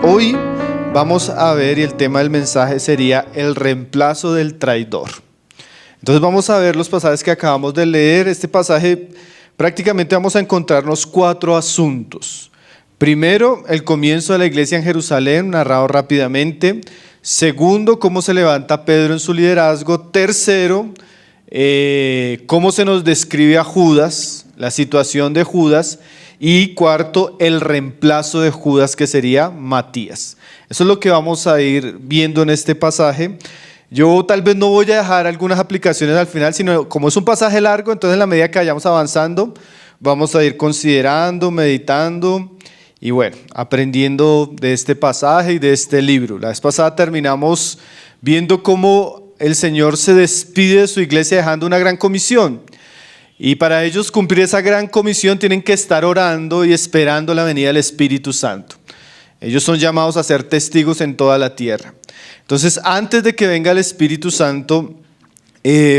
Hoy vamos a ver, y el tema del mensaje sería el reemplazo del traidor. Entonces vamos a ver los pasajes que acabamos de leer. Este pasaje prácticamente vamos a encontrarnos 4 asuntos. Primero, el comienzo de la iglesia en Jerusalén, narrado rápidamente. Segundo, cómo se levanta Pedro en su liderazgo. Tercero, cómo se nos describe a Judas, la situación de Judas. Y cuarto, el reemplazo de Judas, que sería Matías. Eso es lo que vamos a ir viendo en este pasaje. Yo tal vez no voy a dejar algunas aplicaciones al final, sino como es un pasaje largo, entonces en la medida que vayamos avanzando, vamos a ir considerando, meditando y bueno, aprendiendo de este pasaje y de este libro. La vez pasada terminamos viendo cómo el Señor se despide de su iglesia dejando una gran comisión. Y para ellos cumplir esa gran comisión tienen que estar orando y esperando la venida del Espíritu Santo. Ellos son llamados a ser testigos en toda la tierra. Entonces, antes de que venga el Espíritu Santo,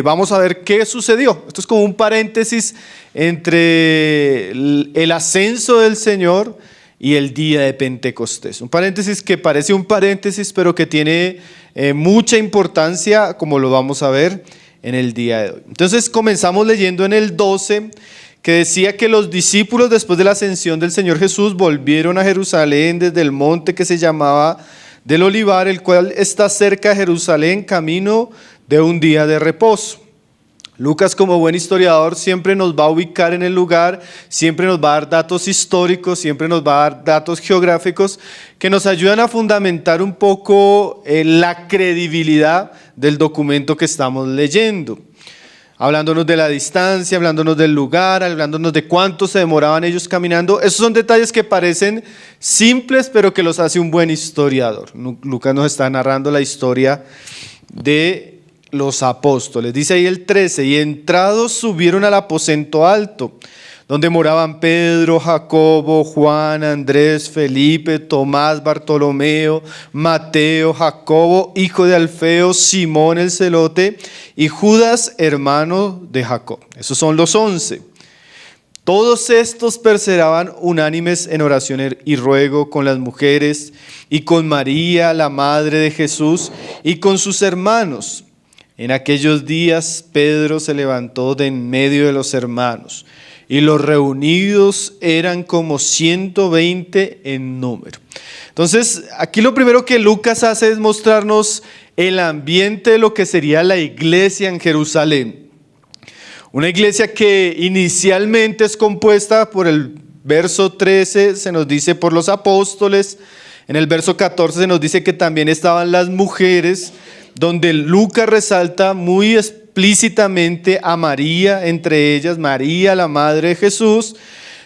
vamos a ver qué sucedió. Esto es como un paréntesis entre el ascenso del Señor y el día de Pentecostés. Un paréntesis que parece un paréntesis, pero que tiene mucha importancia, como lo vamos a ver en el día de hoy. Entonces comenzamos leyendo en el 12, que decía que los discípulos después de la ascensión del Señor Jesús volvieron a Jerusalén desde el monte que se llamaba del Olivar, el cual está cerca de Jerusalén, camino de un día de reposo. Lucas, como buen historiador, siempre nos va a ubicar en el lugar, siempre nos va a dar datos históricos, siempre nos va a dar datos geográficos que nos ayudan a fundamentar un poco la credibilidad del documento que estamos leyendo. Hablándonos de la distancia, hablándonos del lugar, hablándonos de cuánto se demoraban ellos caminando. Esos son detalles que parecen simples, pero que los hace un buen historiador. Lucas nos está narrando la historia de los apóstoles. Dice ahí el 13, y entrados subieron al aposento alto, donde moraban Pedro, Jacobo, Juan, Andrés, Felipe, Tomás, Bartolomeo, Mateo, Jacobo, hijo de Alfeo, Simón el celote, y Judas, hermano de Jacob. Esos son los 11. Todos estos perseveraban unánimes en oración y ruego con las mujeres, y con María, la madre de Jesús, y con sus hermanos. En aquellos días Pedro se levantó de en medio de los hermanos, y los reunidos eran como 120 en número. Entonces, aquí lo primero que Lucas hace es mostrarnos el ambiente de lo que sería la iglesia en Jerusalén. Una iglesia que inicialmente es compuesta por el verso 13, se nos dice por los apóstoles. En el verso 14 se nos dice que también estaban las mujeres, donde Lucas resalta muy explícitamente a María, entre ellas María, la madre de Jesús.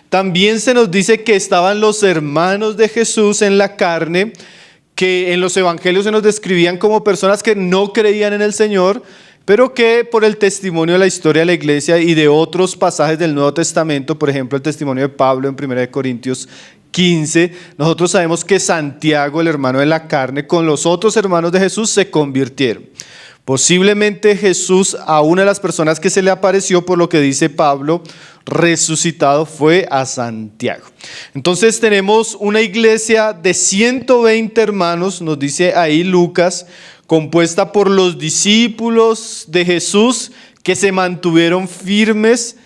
También se nos dice que estaban los hermanos de Jesús en la carne, que en los evangelios se nos describían como personas que no creían en el Señor, pero que por el testimonio de la historia de la iglesia y de otros pasajes del Nuevo Testamento, por ejemplo el testimonio de Pablo en 1 Corintios 15, nosotros sabemos que Santiago, el hermano de la carne, con los otros hermanos de Jesús se convirtieron. Posiblemente Jesús, a una de las personas que se le apareció, por lo que dice Pablo, resucitado, fue a Santiago. Entonces tenemos una iglesia de 120 hermanos, nos dice ahí Lucas, compuesta por los discípulos de Jesús que se mantuvieron firmes,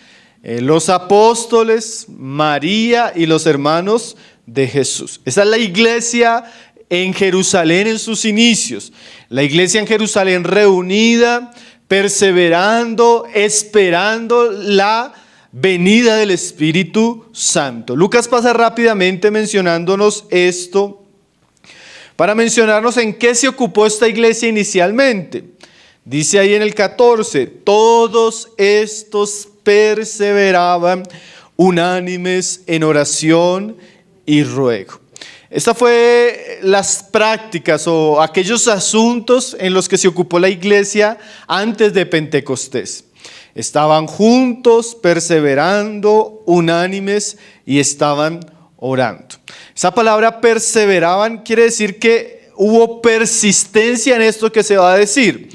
los apóstoles, María y los hermanos de Jesús. Esa es la iglesia en Jerusalén en sus inicios. La iglesia en Jerusalén reunida, perseverando, esperando la venida del Espíritu Santo. Lucas pasa rápidamente mencionándonos esto para mencionarnos en qué se ocupó esta iglesia inicialmente. Dice ahí en el 14, todos estos perseveraban unánimes en oración y ruego. Estas fue las prácticas o aquellos asuntos en los que se ocupó la iglesia antes de Pentecostés. Estaban juntos, perseverando, unánimes y estaban orando. Esa palabra perseveraban quiere decir que hubo persistencia en esto que se va a decir.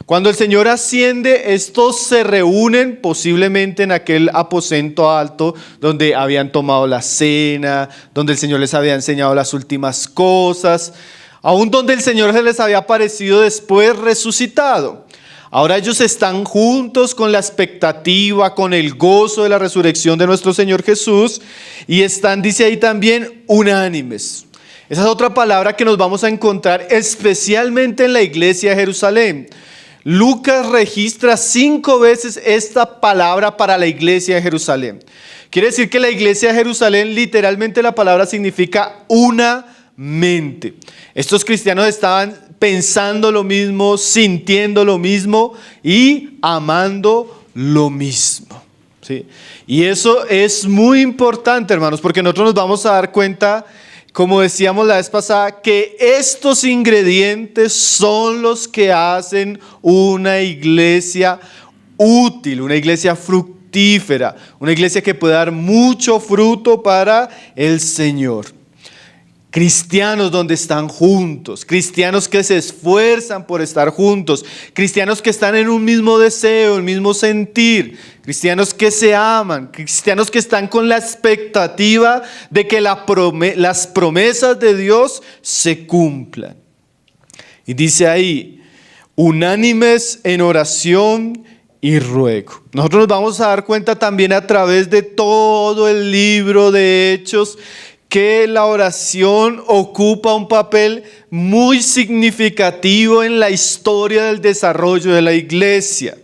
Cuando el Señor asciende, estos se reúnen posiblemente en aquel aposento alto donde habían tomado la cena, donde el Señor les había enseñado las últimas cosas, aún donde el Señor se les había aparecido después resucitado. Ahora ellos están juntos con la expectativa, con el gozo de la resurrección de nuestro Señor Jesús y están, dice ahí también, unánimes. Esa es otra palabra que nos vamos a encontrar especialmente en la iglesia de Jerusalén. Lucas registra 5 veces esta palabra para la iglesia de Jerusalén. Quiere decir que la iglesia de Jerusalén, literalmente la palabra significa una mente. Estos cristianos estaban pensando lo mismo, sintiendo lo mismo y amando lo mismo. ¿Sí? Y eso es muy importante, hermanos, porque nosotros nos vamos a dar cuenta, como decíamos la vez pasada, que estos ingredientes son los que hacen una iglesia útil, una iglesia fructífera, una iglesia que puede dar mucho fruto para el Señor. Cristianos donde están juntos, cristianos que se esfuerzan por estar juntos, cristianos que están en un mismo deseo, un mismo sentir, cristianos que se aman, cristianos que están con la expectativa de que las promesas de Dios se cumplan. Y dice ahí, unánimes en oración y ruego. Nosotros nos vamos a dar cuenta también a través de todo el libro de Hechos que la oración ocupa un papel muy significativo en la historia del desarrollo de la iglesia.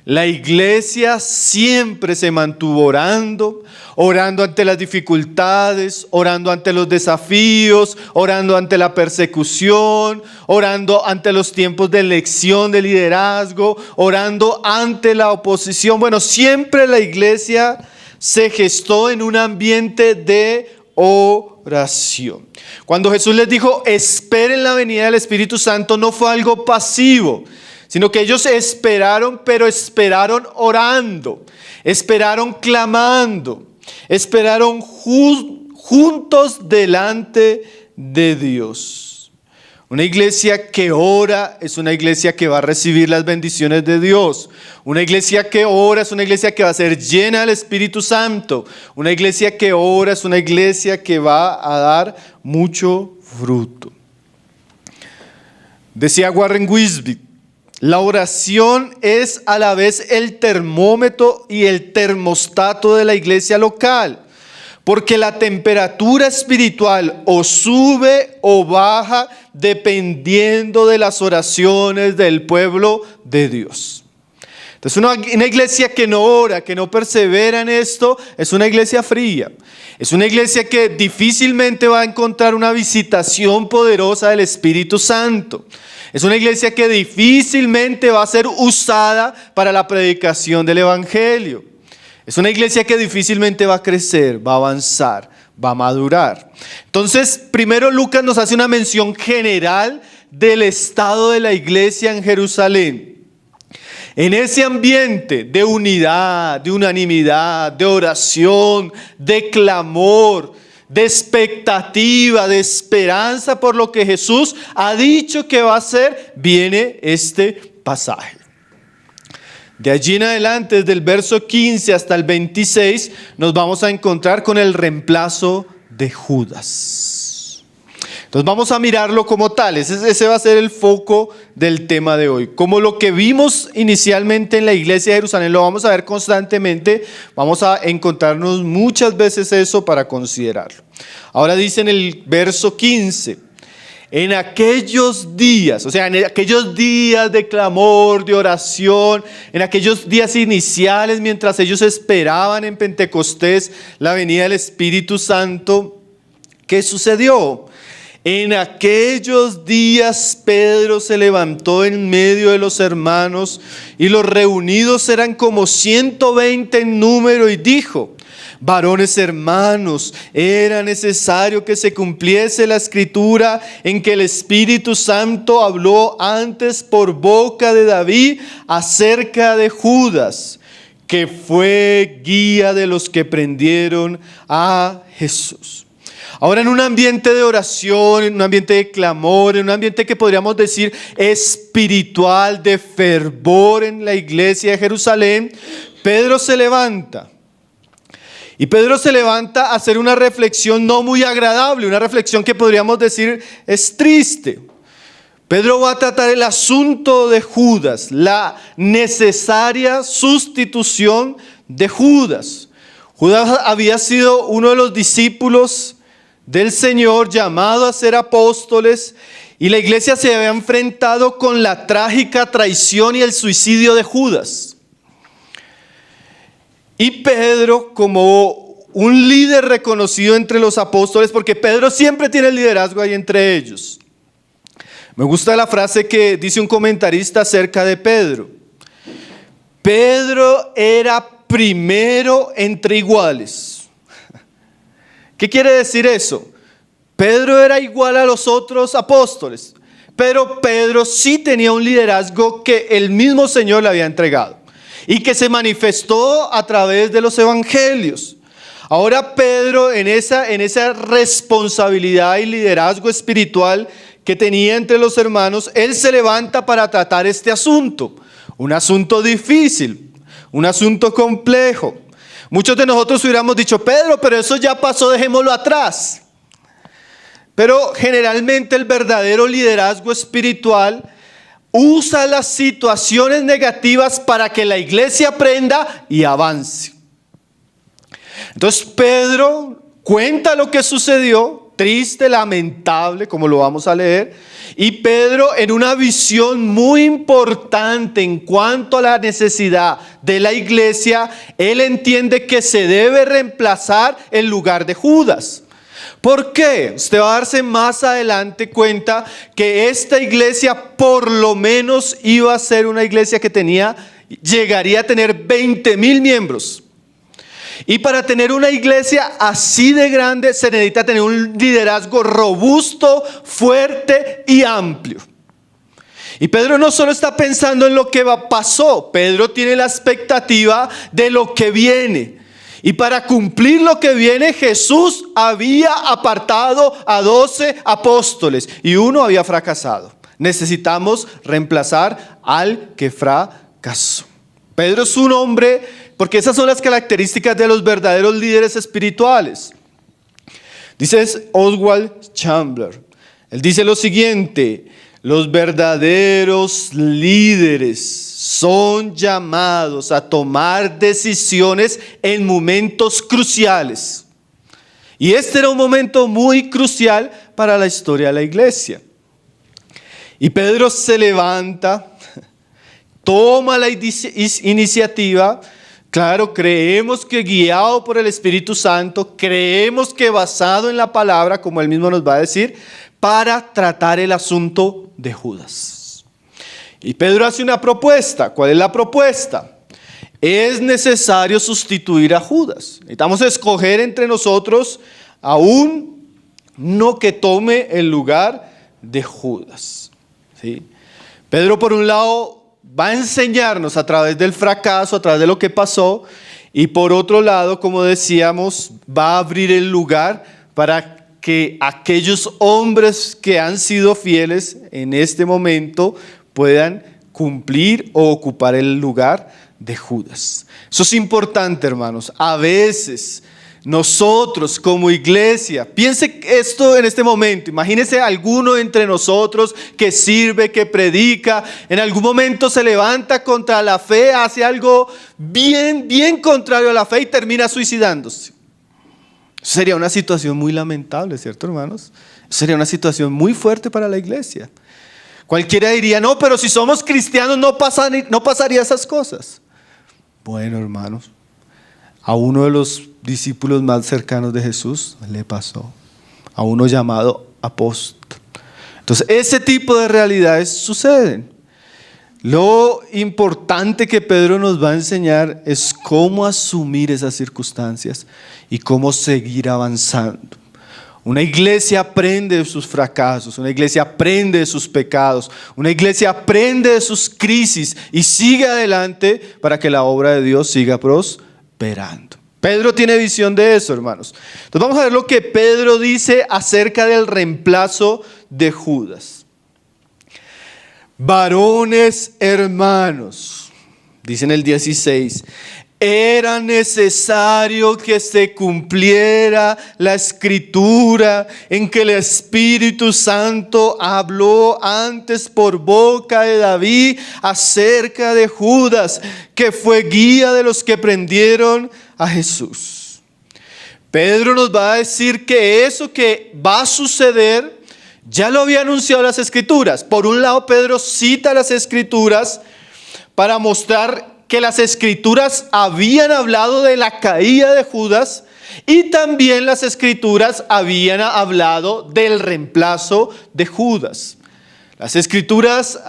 La iglesia siempre se mantuvo orando, orando ante las dificultades, orando ante los desafíos, orando ante la persecución, orando ante los tiempos de elección de liderazgo, orando ante la oposición. Bueno, siempre la iglesia se gestó en un ambiente de oración. Cuando Jesús les dijo, esperen la venida del Espíritu Santo, no fue algo pasivo, sino que ellos esperaron, pero esperaron orando, esperaron clamando, esperaron juntos delante de Dios. Una iglesia que ora es una iglesia que va a recibir las bendiciones de Dios. Una iglesia que ora es una iglesia que va a ser llena del Espíritu Santo. Una iglesia que ora es una iglesia que va a dar mucho fruto. Decía Warren Wiersbe, la oración es a la vez el termómetro y el termostato de la iglesia local. Porque la temperatura espiritual o sube o baja dependiendo de las oraciones del pueblo de Dios. Entonces una iglesia que no ora, que no persevera en esto, es una iglesia fría. Es una iglesia que difícilmente va a encontrar una visitación poderosa del Espíritu Santo. Es una iglesia que difícilmente va a ser usada para la predicación del Evangelio. Es una iglesia que difícilmente va a crecer, va a avanzar, va a madurar. Entonces, primero Lucas nos hace una mención general del estado de la iglesia en Jerusalén. En ese ambiente de unidad, de unanimidad, de oración, de clamor, de expectativa, de esperanza por lo que Jesús ha dicho que va a hacer, viene este pasaje. De allí en adelante, desde el verso 15 hasta el 26, nos vamos a encontrar con el reemplazo de Judas. Entonces vamos a mirarlo como tal, ese va a ser el foco del tema de hoy. Como lo que vimos inicialmente en la iglesia de Jerusalén, lo vamos a ver constantemente, vamos a encontrarnos muchas veces eso para considerarlo. Ahora dice en el verso 15, en aquellos días, o sea, en aquellos días de clamor, de oración, en aquellos días iniciales, mientras ellos esperaban en Pentecostés la venida del Espíritu Santo, ¿qué sucedió? En aquellos días Pedro se levantó en medio de los hermanos y los reunidos eran como 120 en número y dijo: varones hermanos, era necesario que se cumpliese la escritura en que el Espíritu Santo habló antes por boca de David acerca de Judas, que fue guía de los que prendieron a Jesús. Ahora en un ambiente de oración, en un ambiente de clamor, en un ambiente que podríamos decir espiritual, de fervor en la iglesia de Jerusalén, Pedro se levanta. Y Pedro se levanta a hacer una reflexión no muy agradable, una reflexión que podríamos decir es triste. Pedro va a tratar el asunto de Judas, la necesaria sustitución de Judas. Judas había sido uno de los discípulos del Señor, llamado a ser apóstoles, y la iglesia se había enfrentado con la trágica traición y el suicidio de Judas. Y Pedro, como un líder reconocido entre los apóstoles, porque Pedro siempre tiene el liderazgo ahí entre ellos. Me gusta la frase que dice un comentarista acerca de Pedro. Pedro era primero entre iguales. ¿Qué quiere decir eso? Pedro era igual a los otros apóstoles, pero Pedro sí tenía un liderazgo que el mismo Señor le había entregado y que se manifestó a través de los evangelios. Ahora Pedro, en esa responsabilidad y liderazgo espiritual que tenía entre los hermanos, él se levanta para tratar este asunto, un asunto difícil, un asunto complejo. Muchos de nosotros hubiéramos dicho, Pedro, pero eso ya pasó, dejémoslo atrás. Pero generalmente el verdadero liderazgo espiritual usa las situaciones negativas para que la iglesia aprenda y avance. Entonces Pedro cuenta lo que sucedió, triste, lamentable, como lo vamos a leer. Y Pedro, en una visión muy importante en cuanto a la necesidad de la iglesia, él entiende que se debe reemplazar el lugar de Judas. ¿Por qué? Usted va a darse más adelante cuenta que esta iglesia por lo menos iba a ser una iglesia que llegaría a tener 20,000 miembros. Y para tener una iglesia así de grande se necesita tener un liderazgo robusto, fuerte y amplio. Y Pedro no solo está pensando en lo que pasó, Pedro tiene la expectativa de lo que viene. Y para cumplir lo que viene, Jesús había apartado a 12 apóstoles y uno había fracasado. Necesitamos reemplazar al que fracasó. Pedro es un hombre, porque esas son las características de los verdaderos líderes espirituales. Dice Oswald Chambers, él dice lo siguiente: los verdaderos líderes son llamados a tomar decisiones en momentos cruciales. Y este era un momento muy crucial para la historia de la iglesia. Y Pedro se levanta, toma la iniciativa. Claro, creemos que guiado por el Espíritu Santo, creemos que basado en la palabra, como él mismo nos va a decir, para tratar el asunto de Judas. Y Pedro hace una propuesta. ¿Cuál es la propuesta? Es necesario sustituir a Judas. Necesitamos escoger entre nosotros a uno que tome el lugar de Judas. ¿Sí? Pedro, por un lado, va a enseñarnos a través del fracaso, a través de lo que pasó, y por otro lado, como decíamos, va a abrir el lugar para que aquellos hombres que han sido fieles en este momento puedan cumplir o ocupar el lugar de Judas. Eso es importante, hermanos. A veces nosotros como iglesia, piense esto en este momento, imagínese alguno entre nosotros que sirve, que predica, en algún momento se levanta contra la fe, hace algo bien contrario a la fe y termina suicidándose. Sería una situación muy lamentable, ¿cierto, hermanos? Sería una situación muy fuerte para la iglesia. Cualquiera diría, no, pero si somos cristianos no pasaría esas cosas. Bueno, hermanos, a uno de los discípulos más cercanos de Jesús le pasó, a uno llamado apóstol. Entonces, ese tipo de realidades suceden. Lo importante que Pedro nos va a enseñar es cómo asumir esas circunstancias y cómo seguir avanzando. Una iglesia aprende de sus fracasos, una iglesia aprende de sus pecados, una iglesia aprende de sus crisis y sigue adelante para que la obra de Dios siga prosperando. Pedro tiene visión de eso, hermanos. Entonces vamos a ver lo que Pedro dice acerca del reemplazo de Judas. Varones hermanos, dice en el 16, era necesario que se cumpliera la escritura en que el Espíritu Santo habló antes por boca de David acerca de Judas, que fue guía de los que prendieron a Jesús. Pedro nos va a decir que eso que va a suceder ya lo había anunciado las Escrituras. Por un lado, Pedro cita las Escrituras para mostrar que las Escrituras habían hablado de la caída de Judas y también las Escrituras habían hablado del reemplazo de Judas. Las Escrituras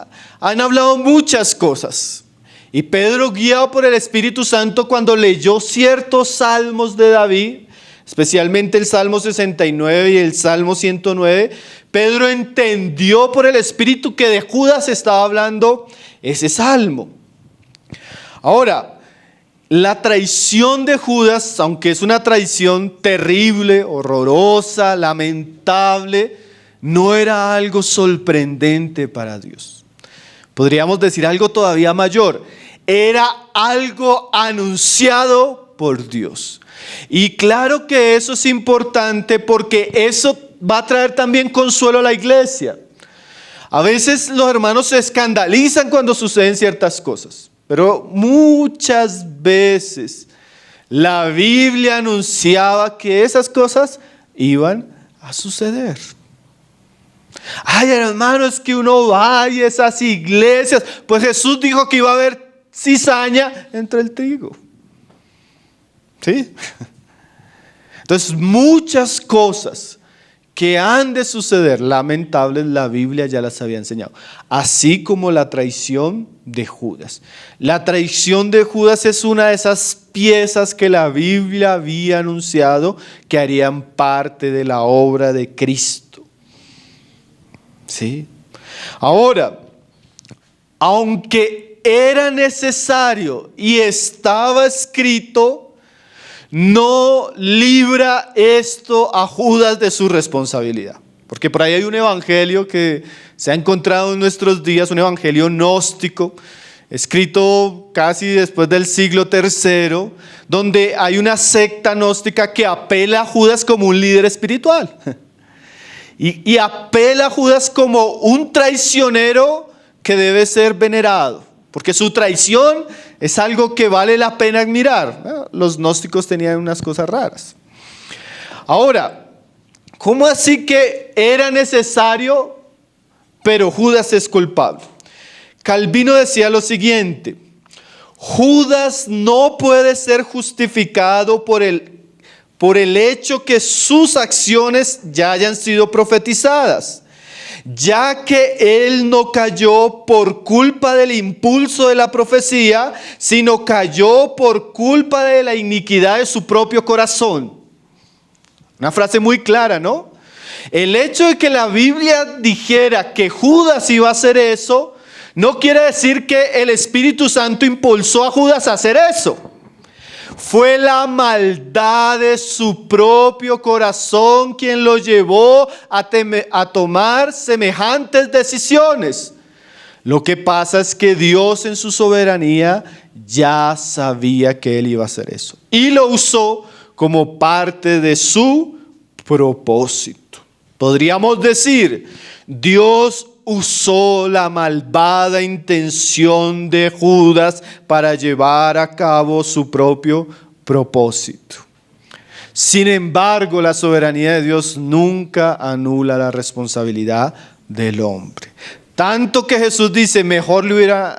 han hablado muchas cosas y Pedro, guiado por el Espíritu Santo, cuando leyó ciertos salmos de David, especialmente el Salmo 69 y el Salmo 109, Pedro entendió por el Espíritu que de Judas estaba hablando ese salmo. Ahora, la traición de Judas, aunque es una traición terrible, horrorosa, lamentable, no era algo sorprendente para Dios. Podríamos decir algo todavía mayor. Era algo anunciado por Dios. Y claro que eso es importante porque eso va a traer también consuelo a la iglesia. A veces los hermanos se escandalizan cuando suceden ciertas cosas. Pero muchas veces la Biblia anunciaba que esas cosas iban a suceder. Ay, hermano, es que uno va a esas iglesias. Pues Jesús dijo que iba a haber cizaña entre el trigo. ¿Sí? Entonces, muchas cosas que han de suceder, lamentables, la Biblia ya las había enseñado. Así como la traición de Judas. La traición de Judas es una de esas piezas que la Biblia había anunciado que harían parte de la obra de Cristo. ¿Sí? Ahora, aunque era necesario y estaba escrito, no libra esto a Judas de su responsabilidad. Porque por ahí hay un evangelio que se ha encontrado en nuestros días, un evangelio gnóstico, escrito casi después del siglo III, donde hay una secta gnóstica que apela a Judas como un líder espiritual. Y apela a Judas como un traicionero que debe ser venerado. Porque su traición es algo que vale la pena admirar. Los gnósticos tenían unas cosas raras. Ahora, ¿cómo así que era necesario, pero Judas es culpable? Calvino decía lo siguiente: Judas no puede ser justificado por el hecho que sus acciones ya hayan sido profetizadas, ya que él no cayó por culpa del impulso de la profecía, sino cayó por culpa de la iniquidad de su propio corazón. Una frase muy clara, ¿no? El hecho de que la Biblia dijera que Judas iba a hacer eso, no quiere decir que el Espíritu Santo impulsó a Judas a hacer eso. Fue la maldad de su propio corazón quien lo llevó a tomar semejantes decisiones. Lo que pasa es que Dios en su soberanía ya sabía que él iba a hacer eso. Y lo usó como parte de su propósito. Podríamos decir, Dios usó la malvada intención de Judas para llevar a cabo su propio propósito. Sin embargo, la soberanía de Dios nunca anula la responsabilidad del hombre. Tanto que Jesús dice, mejor hubiera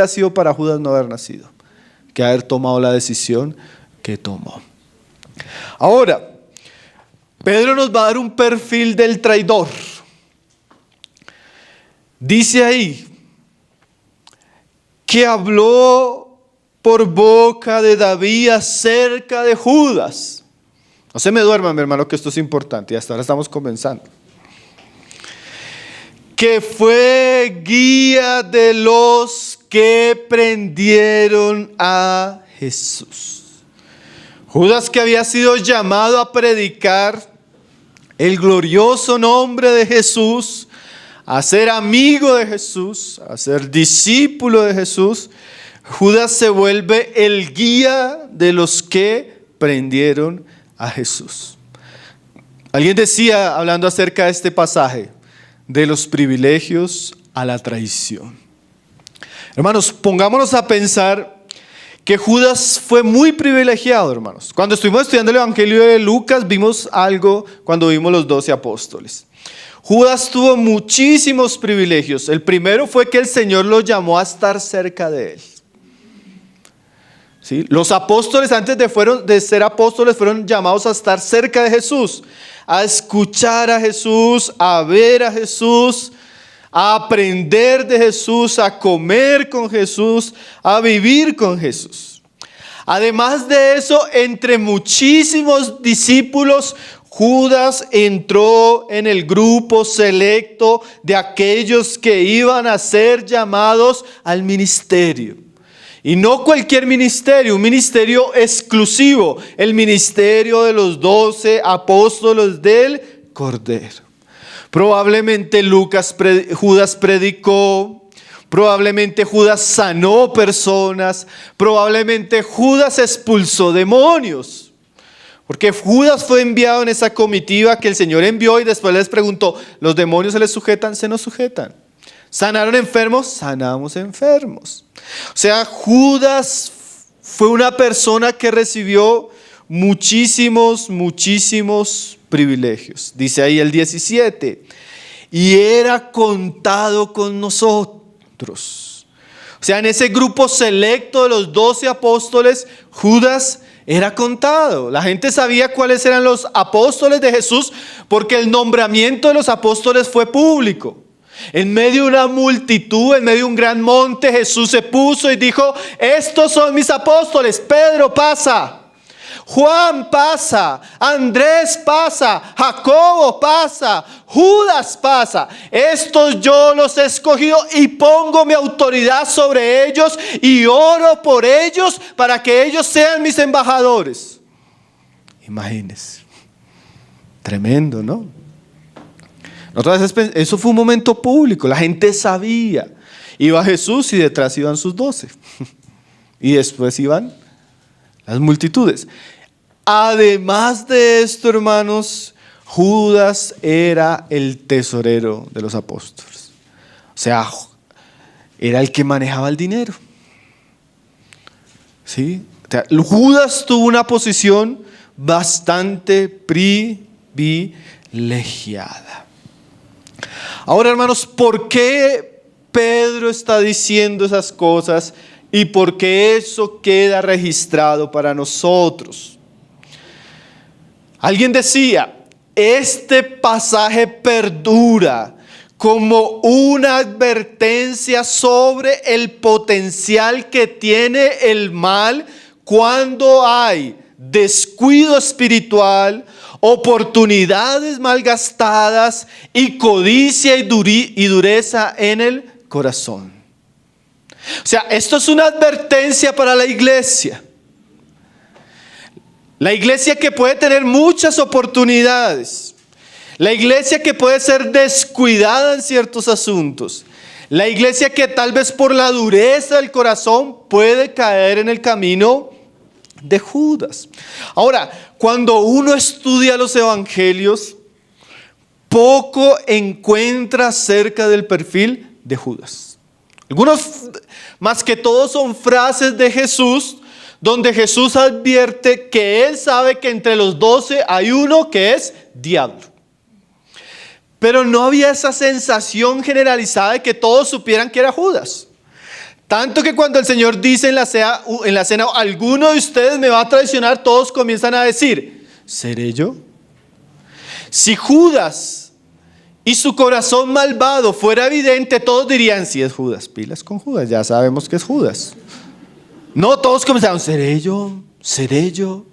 sido para Judas no haber nacido, que haber tomado la decisión que tomó. Ahora, Pedro nos va a dar un perfil del traidor. Dice ahí que habló por boca de David acerca de Judas. No se me duerman, mi hermano, que esto es importante y hasta ahora estamos comenzando. Que fue guía de los que prendieron a Jesús. Judas, que había sido llamado a predicar el glorioso nombre de Jesús, a ser amigo de Jesús, a ser discípulo de Jesús, Judas se vuelve el guía de los que prendieron a Jesús. Alguien decía, hablando acerca de este pasaje, de los privilegios a la traición. Hermanos, pongámonos a pensar que Judas fue muy privilegiado, hermanos. Cuando estuvimos estudiando el Evangelio de Lucas, vimos algo cuando vimos los 12 apóstoles. Judas tuvo muchísimos privilegios. El primero fue que el Señor lo llamó a estar cerca de él. ¿Sí? Los apóstoles, antes de ser apóstoles, fueron llamados a estar cerca de Jesús, a escuchar a Jesús, a ver a Jesús, a aprender de Jesús, a comer con Jesús, a vivir con Jesús. Además de eso, entre muchísimos discípulos, Judas entró en el grupo selecto de aquellos que iban a ser llamados al ministerio. Y no cualquier ministerio, un ministerio exclusivo, el ministerio de los 12 apóstoles del Cordero. Probablemente Judas predicó, probablemente Judas sanó personas, probablemente Judas expulsó demonios. Porque Judas fue enviado en esa comitiva que el Señor envió y después les preguntó, ¿los demonios se les sujetan? Se nos sujetan. ¿Sanaron enfermos? Sanamos enfermos. O sea, Judas fue una persona que recibió muchísimos privilegios. Dice ahí el 17, y era contado con nosotros. O sea, en ese grupo selecto de los 12 apóstoles, Judas era contado. La gente sabía cuáles eran los apóstoles de Jesús porque el nombramiento de los apóstoles fue público. En medio de una multitud, en medio de un gran monte, Jesús se puso y dijo, estos son mis apóstoles. Pedro pasa, Juan pasa, Andrés pasa, Jacobo pasa, Judas pasa. Estos yo los he escogido y pongo mi autoridad sobre ellos y oro por ellos para que ellos sean mis embajadores. Imagínense. Tremendo, ¿no? Otras veces, eso fue un momento público, la gente sabía. Iba Jesús y detrás iban sus 12. Y después iban las multitudes. Además de esto, hermanos, Judas era el tesorero de los apóstoles. O sea, era el que manejaba el dinero. ¿Sí? O sea, Judas tuvo una posición bastante privilegiada. Ahora, hermanos, ¿por qué Pedro está diciendo esas cosas y por qué eso queda registrado para nosotros? Alguien decía, este pasaje perdura como una advertencia sobre el potencial que tiene el mal cuando hay descuido espiritual, oportunidades malgastadas y codicia y dureza en el corazón. O sea, esto es una advertencia para la iglesia. La iglesia que puede tener muchas oportunidades. La iglesia que puede ser descuidada en ciertos asuntos. La iglesia que tal vez por la dureza del corazón puede caer en el camino de Judas. Ahora, cuando uno estudia los evangelios, poco encuentra acerca del perfil de Judas. Algunos, más que todo, son frases de Jesús, donde Jesús advierte que Él sabe que entre los 12 hay uno que es diablo. Pero no había esa sensación generalizada de que todos supieran que era Judas. Tanto que cuando el Señor dice en la cena, alguno de ustedes me va a traicionar, todos comienzan a decir, ¿seré yo? Si Judas y su corazón malvado fuera evidente, todos dirían, sí es Judas, pilas con Judas, ya sabemos que es Judas. No, todos comenzaron, ¿seré yo? ¿Seré yo? O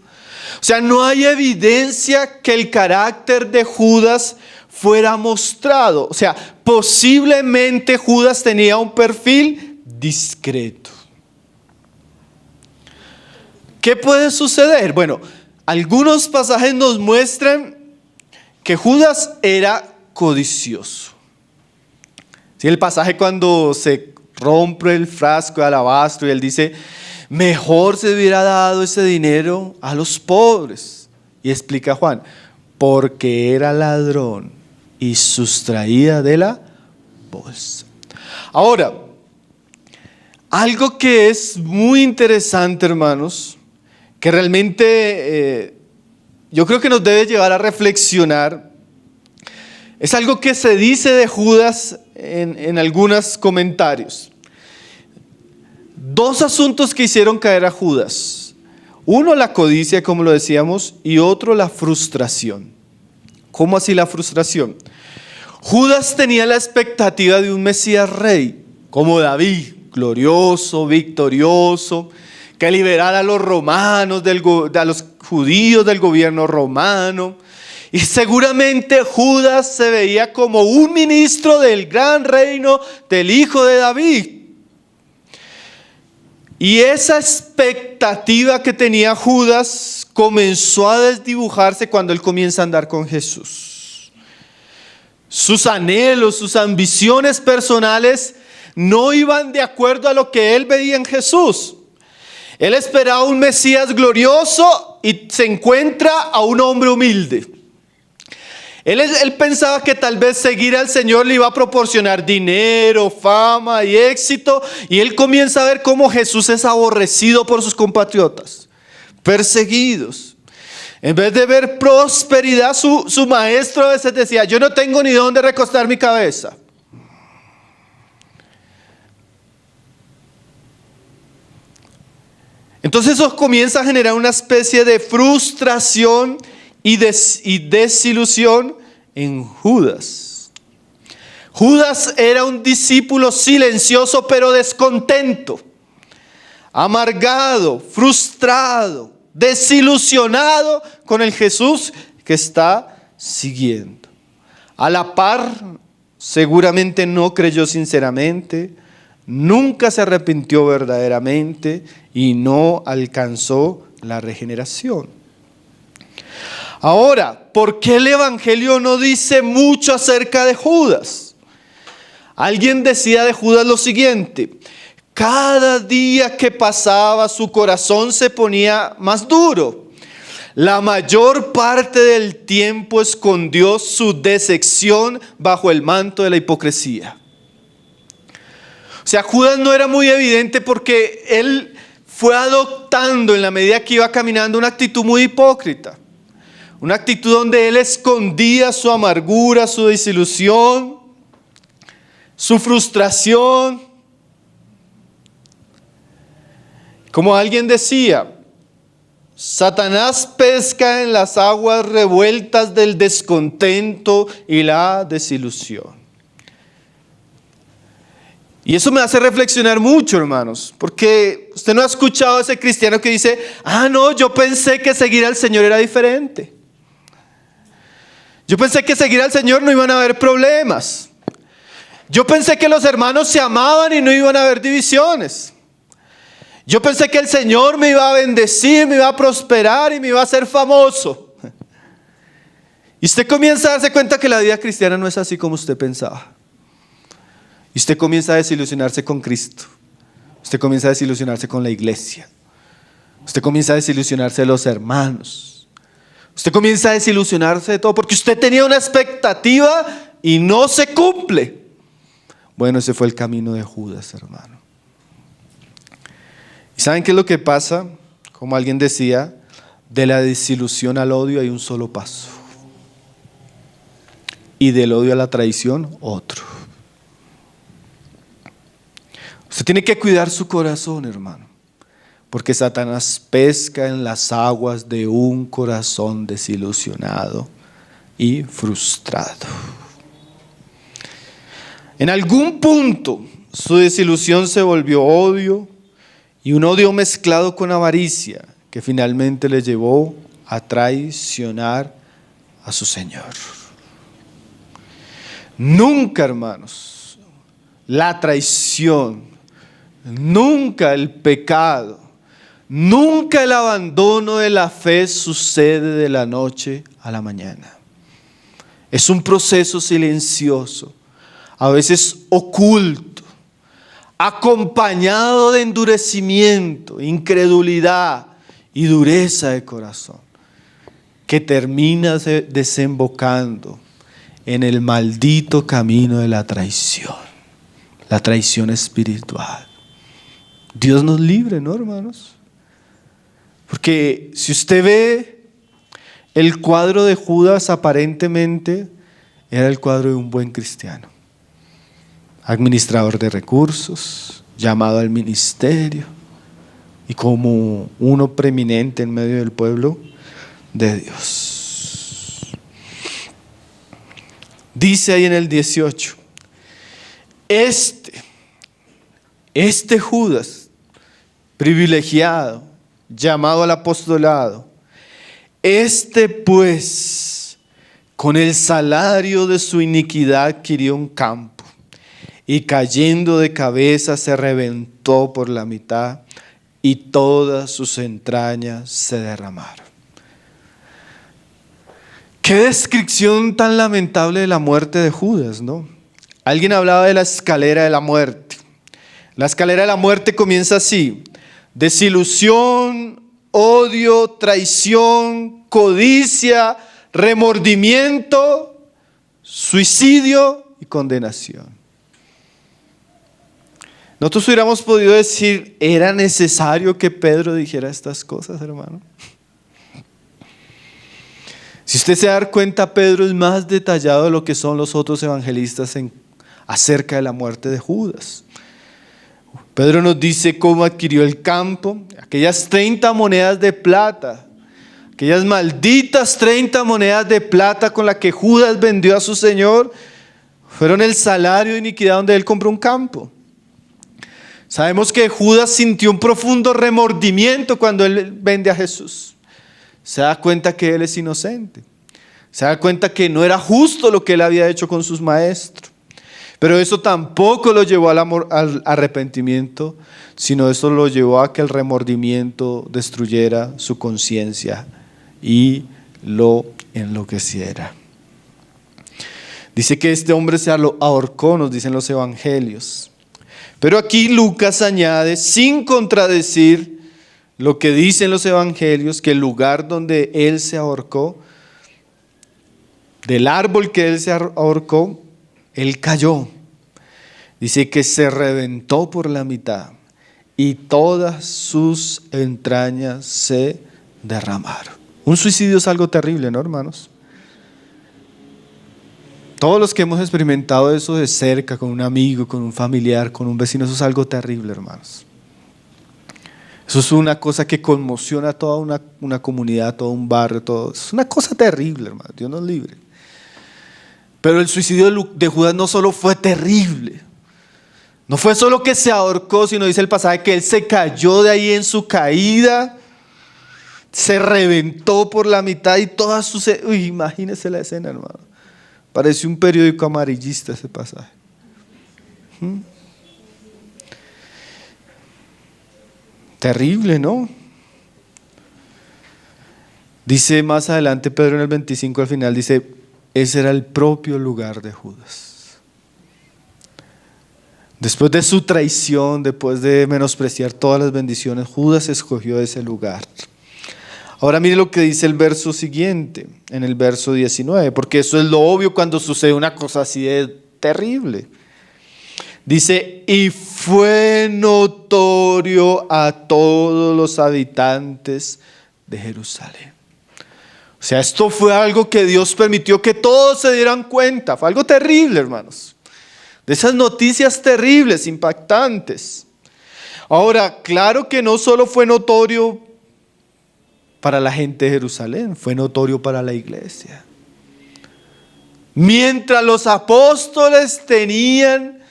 sea, no hay evidencia que el carácter de Judas fuera mostrado. O sea, posiblemente Judas tenía un perfil discreto. ¿Qué puede suceder? Bueno, algunos pasajes nos muestran que Judas era codicioso. ¿Sí? El pasaje cuando se rompe el frasco de alabastro y él dice, mejor se hubiera dado ese dinero a los pobres. Y explica Juan, porque era ladrón y sustraía de la bolsa. Ahora, algo que es muy interesante, hermanos, que realmente yo creo que nos debe llevar a reflexionar, es algo que se dice de Judas en algunos comentarios. Dos asuntos que hicieron caer a Judas. Uno, la codicia, como lo decíamos, y otro, la frustración. ¿Cómo así la frustración? Judas tenía la expectativa de un Mesías rey, como David, glorioso, victorioso, que liberara a los romanos, a los judíos del gobierno romano. Y seguramente Judas se veía como un ministro del gran reino del hijo de David. Y esa expectativa que tenía Judas comenzó a desdibujarse cuando él comienza a andar con Jesús. Sus anhelos, sus ambiciones personales no iban de acuerdo a lo que él veía en Jesús. Él esperaba un Mesías glorioso y se encuentra a un hombre humilde. Él pensaba que tal vez seguir al Señor le iba a proporcionar dinero, fama y éxito. Y él comienza a ver cómo Jesús es aborrecido por sus compatriotas, perseguidos. En vez de ver prosperidad, su maestro a veces decía, yo no tengo ni dónde recostar mi cabeza. Entonces eso comienza a generar una especie de frustración y desilusión en Judas. Judas era un discípulo silencioso pero descontento, amargado, frustrado, desilusionado con el Jesús que está siguiendo. A la par, seguramente no creyó sinceramente, nunca se arrepintió verdaderamente y no alcanzó la regeneración. Ahora, ¿por qué el Evangelio no dice mucho acerca de Judas? Alguien decía de Judas lo siguiente: cada día que pasaba su corazón se ponía más duro. La mayor parte del tiempo escondió su decepción bajo el manto de la hipocresía. O sea, Judas no era muy evidente porque él fue adoptando en la medida que iba caminando una actitud muy hipócrita. Una actitud donde él escondía su amargura, su desilusión, su frustración. Como alguien decía, Satanás pesca en las aguas revueltas del descontento y la desilusión. Y eso me hace reflexionar mucho, hermanos, porque usted no ha escuchado a ese cristiano que dice, no, yo pensé que seguir al Señor era diferente. Yo pensé que seguir al Señor no iban a haber problemas. Yo pensé que los hermanos se amaban y no iban a haber divisiones. Yo pensé que el Señor me iba a bendecir, me iba a prosperar y me iba a hacer famoso. Y usted comienza a darse cuenta que la vida cristiana no es así como usted pensaba. Y usted comienza a desilusionarse con Cristo. Usted comienza a desilusionarse con la iglesia. Usted comienza a desilusionarse de los hermanos. Usted comienza a desilusionarse de todo porque usted tenía una expectativa y no se cumple. Bueno, ese fue el camino de Judas, hermano. ¿Y saben qué es lo que pasa? Como alguien decía, de la desilusión al odio hay un solo paso. Y del odio a la traición, otro. Usted tiene que cuidar su corazón, hermano. Porque Satanás pesca en las aguas de un corazón desilusionado y frustrado. En algún punto su desilusión se volvió odio y un odio mezclado con avaricia que finalmente le llevó a traicionar a su Señor. Nunca, hermanos, la traición, nunca el pecado, Nunca el abandono de la fe sucede de la noche a la mañana. Es un proceso silencioso, a veces oculto, acompañado de endurecimiento, incredulidad y dureza de corazón, que termina desembocando en el maldito camino de la traición espiritual. Dios nos libre, ¿no, hermanos? Porque si usted ve el cuadro de Judas, aparentemente era el cuadro de un buen cristiano, administrador de recursos, llamado al ministerio y como uno preeminente en medio del pueblo de Dios. Dice ahí en el 18, este Judas, privilegiado, llamado al apostolado, pues, con el salario de su iniquidad adquirió un campo y cayendo de cabeza se reventó por la mitad y todas sus entrañas se derramaron. Qué descripción tan lamentable de la muerte de Judas, ¿no? Alguien hablaba de la escalera de la muerte. La escalera de la muerte comienza así: desilusión, odio, traición, codicia, remordimiento, suicidio y condenación. Nosotros hubiéramos podido decir, ¿era necesario que Pedro dijera estas cosas, hermano? Si usted se da cuenta, Pedro es más detallado de lo que son los otros evangelistas acerca de la muerte de Judas. Pedro nos dice cómo adquirió el campo, aquellas 30 monedas de plata, aquellas malditas 30 monedas de plata con las que Judas vendió a su Señor, fueron el salario de iniquidad donde él compró un campo. Sabemos que Judas sintió un profundo remordimiento cuando él vende a Jesús. Se da cuenta que él es inocente. Se da cuenta que no era justo lo que él había hecho con sus maestros. Pero eso tampoco lo llevó al arrepentimiento, sino eso lo llevó a que el remordimiento destruyera su conciencia y lo enloqueciera. Dice que este hombre se ahorcó, nos dicen los evangelios. Pero aquí Lucas añade, sin contradecir lo que dicen los evangelios, que el lugar donde él se ahorcó, del árbol que él se ahorcó, él cayó. Dice que se reventó por la mitad y todas sus entrañas se derramaron. Un suicidio es algo terrible, ¿no, hermanos? Todos los que hemos experimentado eso de cerca, con un amigo, con un familiar, con un vecino, eso es algo terrible, hermanos. Eso es una cosa que conmociona a toda una comunidad, todo un barrio, todo. Es una cosa terrible, hermanos. Dios nos libre. Pero el suicidio de Judas no solo fue terrible, no fue solo que se ahorcó, sino dice el pasaje que él se cayó de ahí en su caída, se reventó por la mitad y todas sus... Uy, imagínese la escena, hermano. Parece un periódico amarillista ese pasaje. Terrible, ¿no? Dice más adelante Pedro en el 25 al final, dice, ese era el propio lugar de Judas. Después de su traición, después de menospreciar todas las bendiciones, Judas escogió ese lugar. Ahora mire lo que dice el verso siguiente, en el verso 19, porque eso es lo obvio cuando sucede una cosa así de terrible. Dice, y fue notorio a todos los habitantes de Jerusalén. O sea, esto fue algo que Dios permitió que todos se dieran cuenta. Fue algo terrible, hermanos. De esas noticias terribles, impactantes. Ahora, claro que no solo fue notorio para la gente de Jerusalén, fue notorio para la iglesia. Mientras los apóstoles tenían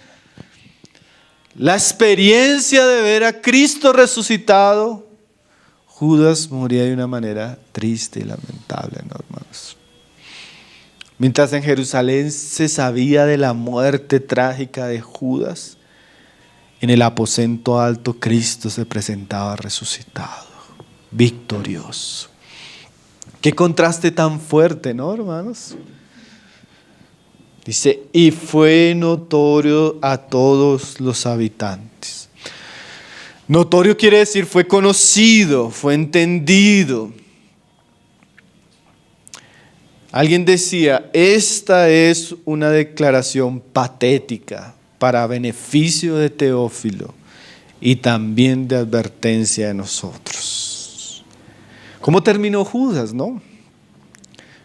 la experiencia de ver a Cristo resucitado, Judas moría de una manera triste y lamentable, ¿no, hermanos? Mientras en Jerusalén se sabía de la muerte trágica de Judas, en el aposento alto Cristo se presentaba resucitado. victorioso. Qué contraste tan fuerte, ¿no, hermanos? Dice, y fue notorio a todos los habitantes. Notorio quiere decir fue conocido, fue entendido. Alguien decía, esta es una declaración patética para beneficio de Teófilo y también de advertencia de nosotros. ¿Cómo terminó Judas, no?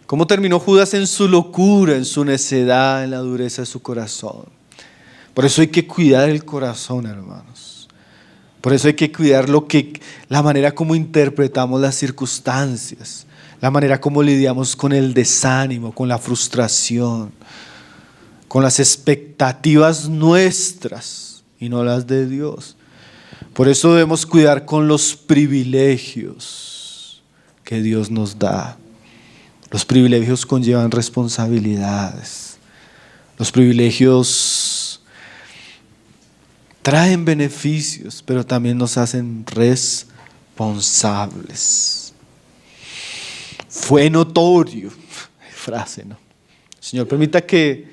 ¿Cómo terminó Judas en su locura, en su necedad, en la dureza de su corazón? Por eso hay que cuidar el corazón, hermanos. Por eso hay que cuidar la manera como interpretamos las circunstancias, la manera como lidiamos con el desánimo, con la frustración, con las expectativas nuestras y no las de Dios. Por eso debemos cuidar con los privilegios que Dios nos da. Los privilegios conllevan responsabilidades. Los privilegios traen beneficios, pero también nos hacen responsables. Fue notorio, frase, ¿no? Señor, permita que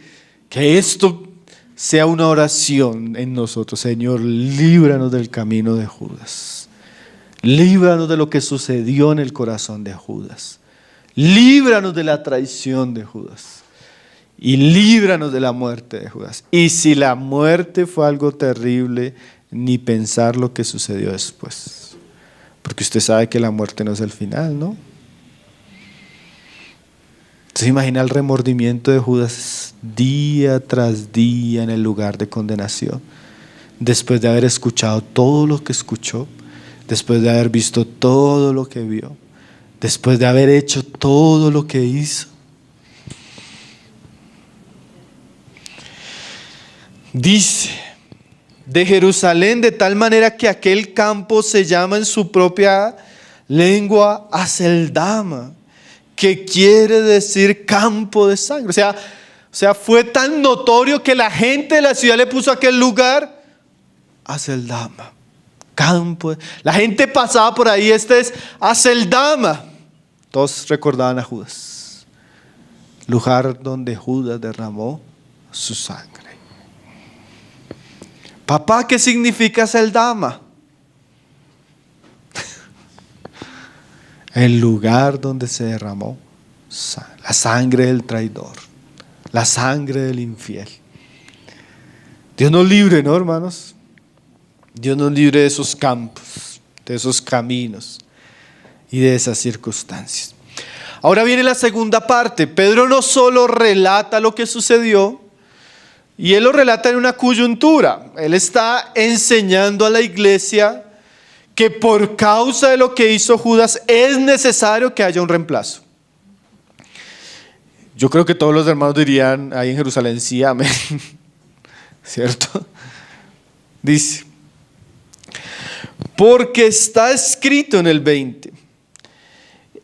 esto sea una oración en nosotros. Señor, líbranos del camino de Judas. Líbranos de lo que sucedió en el corazón de Judas. Líbranos de la traición de Judas y líbranos de la muerte de Judas. Y si la muerte fue algo terrible, ni pensar lo que sucedió después, porque usted sabe que la muerte no es el final, ¿no? ¿Se imagina el remordimiento de Judas día tras día en el lugar de condenación? Después de haber escuchado todo lo que escuchó, después de haber visto todo lo que vio, después de haber hecho todo lo que hizo. Dice, de Jerusalén, de tal manera que aquel campo se llama en su propia lengua Aceldama, que quiere decir campo de sangre. O sea, fue tan notorio que la gente de la ciudad le puso a aquel lugar Aceldama, campo. La gente pasaba por ahí, este es Aceldama. Todos recordaban a Judas, lugar donde Judas derramó su sangre. Papá, ¿qué significa Aceldama? El lugar donde se derramó la sangre del traidor, la sangre del infiel. Dios nos libre, ¿no, hermanos? Dios nos libre de esos campos, de esos caminos y de esas circunstancias. Ahora viene la segunda parte. Pedro no solo relata lo que sucedió, y él lo relata en una coyuntura. Él está enseñando a la iglesia que por causa de lo que hizo Judas es necesario que haya un reemplazo. Yo creo que todos los hermanos dirían ahí en Jerusalén, sí, amén. ¿Cierto? Dice, porque está escrito en el 20,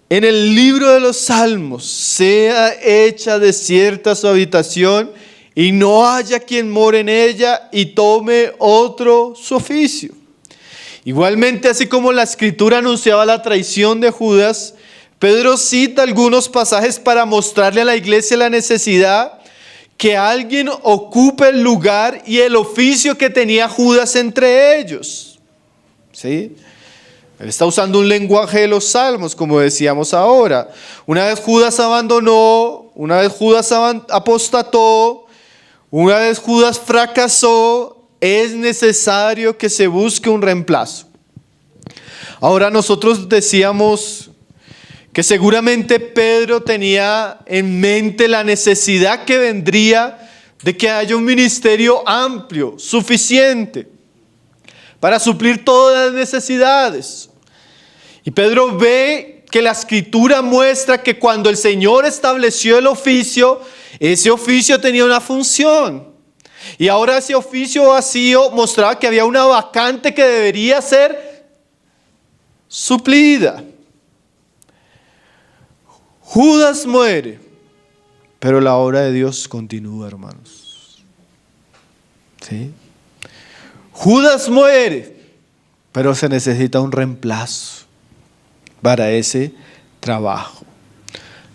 en el libro de los Salmos, sea hecha desierta su habitación y no haya quien more en ella y tome otro su oficio. Igualmente, así como la escritura anunciaba la traición de Judas, Pedro cita algunos pasajes para mostrarle a la iglesia la necesidad que alguien ocupe el lugar y el oficio que tenía Judas entre ellos. ¿Sí? Él está usando un lenguaje de los salmos, como decíamos ahora. Una vez Judas abandonó, una vez Judas apostató, una vez Judas fracasó, es necesario que se busque un reemplazo. Ahora nosotros decíamos que seguramente Pedro tenía en mente la necesidad que vendría de que haya un ministerio amplio, suficiente, para suplir todas las necesidades. Y Pedro ve que la escritura muestra que cuando el Señor estableció el oficio, ese oficio tenía una función. Y ahora ese oficio vacío mostraba que había una vacante que debería ser suplida. Judas muere, pero la obra de Dios continúa, hermanos. ¿Sí? Judas muere, pero se necesita un reemplazo. para ese trabajo.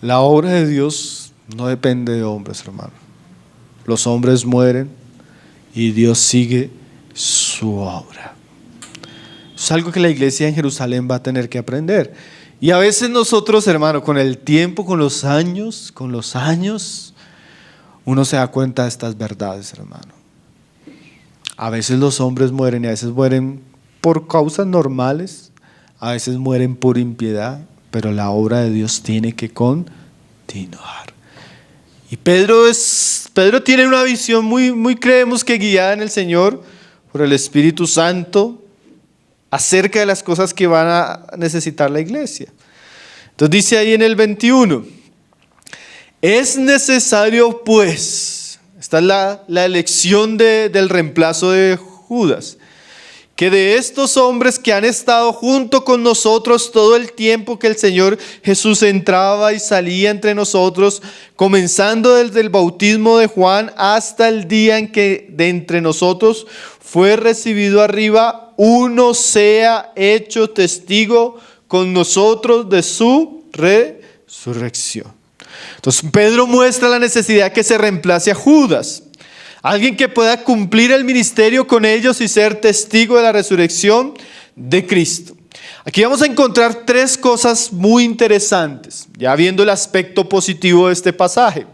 La obra de Dios no depende de hombres, hermano. Los hombres mueren y Dios sigue su obra. Es algo que la iglesia en Jerusalén va a tener que aprender. Y a veces nosotros, hermano, con el tiempo, con los años, uno se da cuenta de estas verdades, hermano. A veces los hombres mueren y a veces mueren por causas normales, a veces mueren por impiedad, pero la obra de Dios tiene que continuar. Y Pedro tiene una visión muy creemos que guiada en el Señor por el Espíritu Santo acerca de las cosas que van a necesitar la iglesia. Entonces dice ahí en el 21, es necesario pues, esta es la elección del reemplazo de Judas, que de estos hombres que han estado junto con nosotros todo el tiempo que el Señor Jesús entraba y salía entre nosotros, comenzando desde el bautismo de Juan hasta el día en que de entre nosotros fue recibido arriba, uno sea hecho testigo con nosotros de su resurrección. Entonces Pedro muestra la necesidad que se reemplace a Judas. Alguien que pueda cumplir el ministerio con ellos y ser testigo de la resurrección de Cristo. Aquí vamos a encontrar tres cosas muy interesantes, ya viendo el aspecto positivo de este pasaje.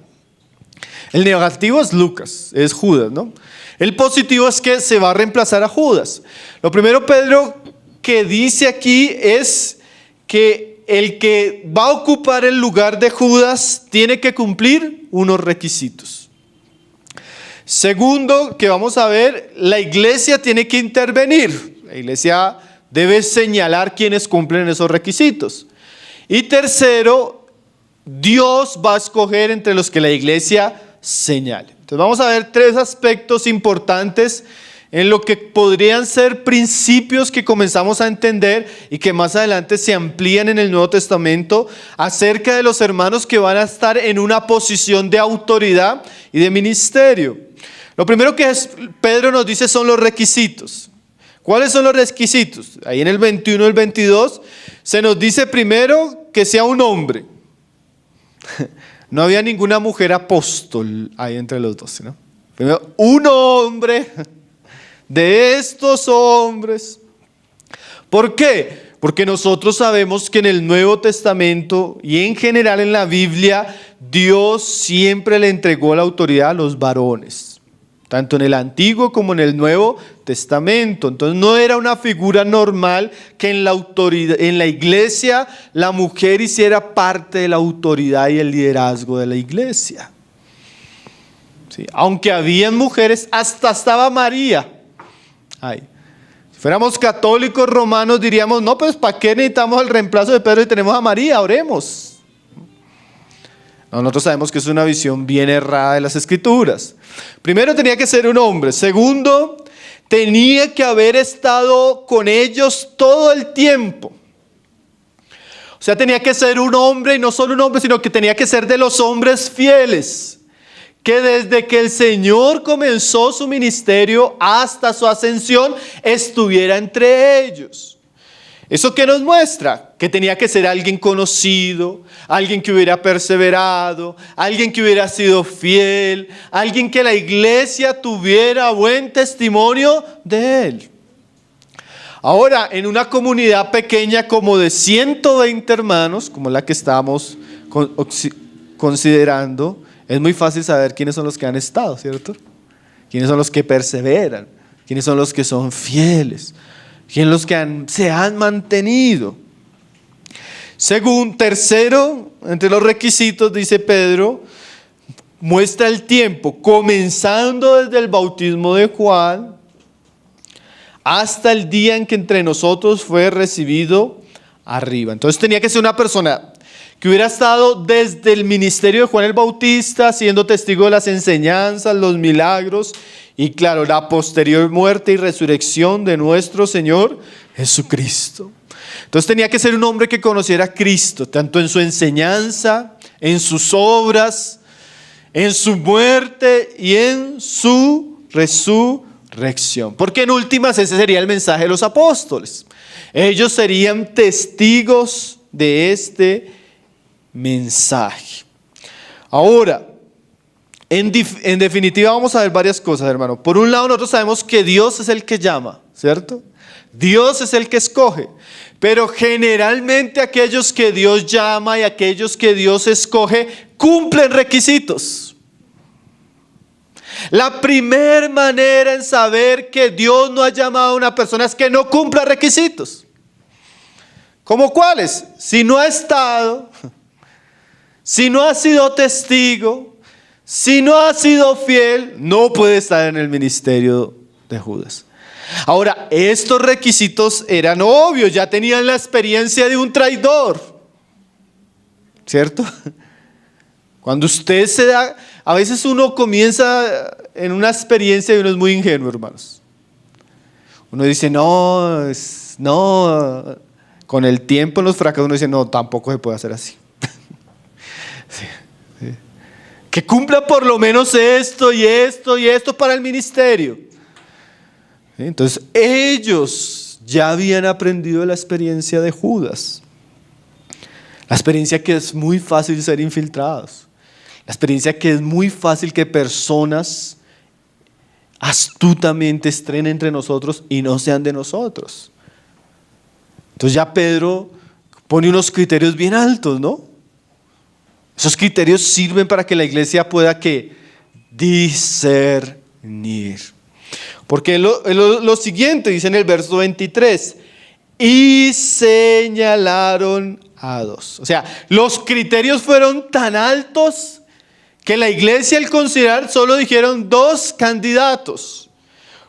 El negativo es Lucas, es Judas, ¿no? El positivo es que se va a reemplazar a Judas. Lo primero, Pedro, que dice aquí es que el que va a ocupar el lugar de Judas tiene que cumplir unos requisitos. Segundo, que vamos a ver, la iglesia tiene que intervenir. La iglesia debe señalar quienes cumplen esos requisitos. Y tercero, Dios va a escoger entre los que la iglesia señale. Entonces vamos a ver tres aspectos importantes en lo que podrían ser principios que comenzamos a entender y que más adelante se amplían en el Nuevo Testamento acerca de los hermanos que van a estar en una posición de autoridad y de ministerio. Lo primero que Pedro nos dice son los requisitos. ¿Cuáles son los requisitos? Ahí en el 21 y el 22 se nos dice primero que sea un hombre. No había ninguna mujer apóstol ahí entre los 12, ¿no? Primero, un hombre de estos hombres. ¿Por qué? Porque nosotros sabemos que en el Nuevo Testamento y en general en la Biblia, Dios siempre le entregó la autoridad a los varones. Tanto en el Antiguo como en el Nuevo Testamento. Entonces no era una figura normal que en la iglesia la mujer hiciera parte de la autoridad y el liderazgo de la iglesia. ¿Sí? Aunque habían mujeres, hasta estaba María. Ay. Si fuéramos católicos romanos diríamos, no, pues ¿para qué necesitamos el reemplazo de Pedro y tenemos a María? Oremos. Nosotros sabemos que es una visión bien errada de las Escrituras. Primero, tenía que ser un hombre. Segundo, tenía que haber estado con ellos todo el tiempo. O sea, tenía que ser un hombre, y no solo un hombre, sino que tenía que ser de los hombres fieles, que desde que el Señor comenzó su ministerio hasta su ascensión, estuviera entre ellos. ¿Eso qué nos muestra? Que tenía que ser alguien conocido, alguien que hubiera perseverado, alguien que hubiera sido fiel, alguien que la iglesia tuviera buen testimonio de él. Ahora, en una comunidad pequeña como de 120 hermanos, como la que estamos considerando, es muy fácil saber quiénes son los que han estado, ¿cierto? Quiénes son los que perseveran, quiénes son los que son fieles. ¿Quién los que se han mantenido? Tercero, entre los requisitos, dice Pedro, muestra el tiempo, comenzando desde el bautismo de Juan hasta el día en que entre nosotros fue recibido arriba. Entonces tenía que ser una persona que hubiera estado desde el ministerio de Juan el Bautista, siendo testigo de las enseñanzas, los milagros, y claro, la posterior muerte y resurrección de nuestro Señor Jesucristo. Entonces tenía que ser un hombre que conociera a Cristo, tanto en su enseñanza, en sus obras, en su muerte y en su resurrección. Porque en últimas ese sería el mensaje de los apóstoles. Ellos serían testigos de este mensaje. Ahora, en definitiva vamos a ver varias cosas, hermano. Por un lado, nosotros sabemos que Dios es el que llama, ¿cierto? Dios es el que escoge. Pero generalmente aquellos que Dios llama y aquellos que Dios escoge cumplen requisitos. La primera manera en saber que Dios no ha llamado a una persona es que no cumpla requisitos. ¿Cómo cuáles? Si no ha estado, si no ha sido testigo, si no ha sido fiel, no puede estar en el ministerio de Judas. Ahora, estos requisitos eran obvios, ya tenían la experiencia de un traidor, ¿cierto? Cuando usted se da, a veces uno comienza en una experiencia y uno es muy ingenuo, hermanos. Uno dice, no, con el tiempo en los fracasos uno dice, no, tampoco se puede hacer así. Sí. Que cumpla por lo menos esto y esto y esto para el ministerio. Entonces ellos ya habían aprendido la experiencia de Judas. La experiencia que es muy fácil ser infiltrados. La experiencia que es muy fácil que personas astutamente estén entre nosotros y no sean de nosotros. Entonces ya Pedro pone unos criterios bien altos, ¿no? Esos criterios sirven para que la iglesia pueda discernir. Porque lo siguiente dice en el verso 23, y señalaron a dos. O sea, los criterios fueron tan altos que la iglesia al considerar solo dijeron dos candidatos.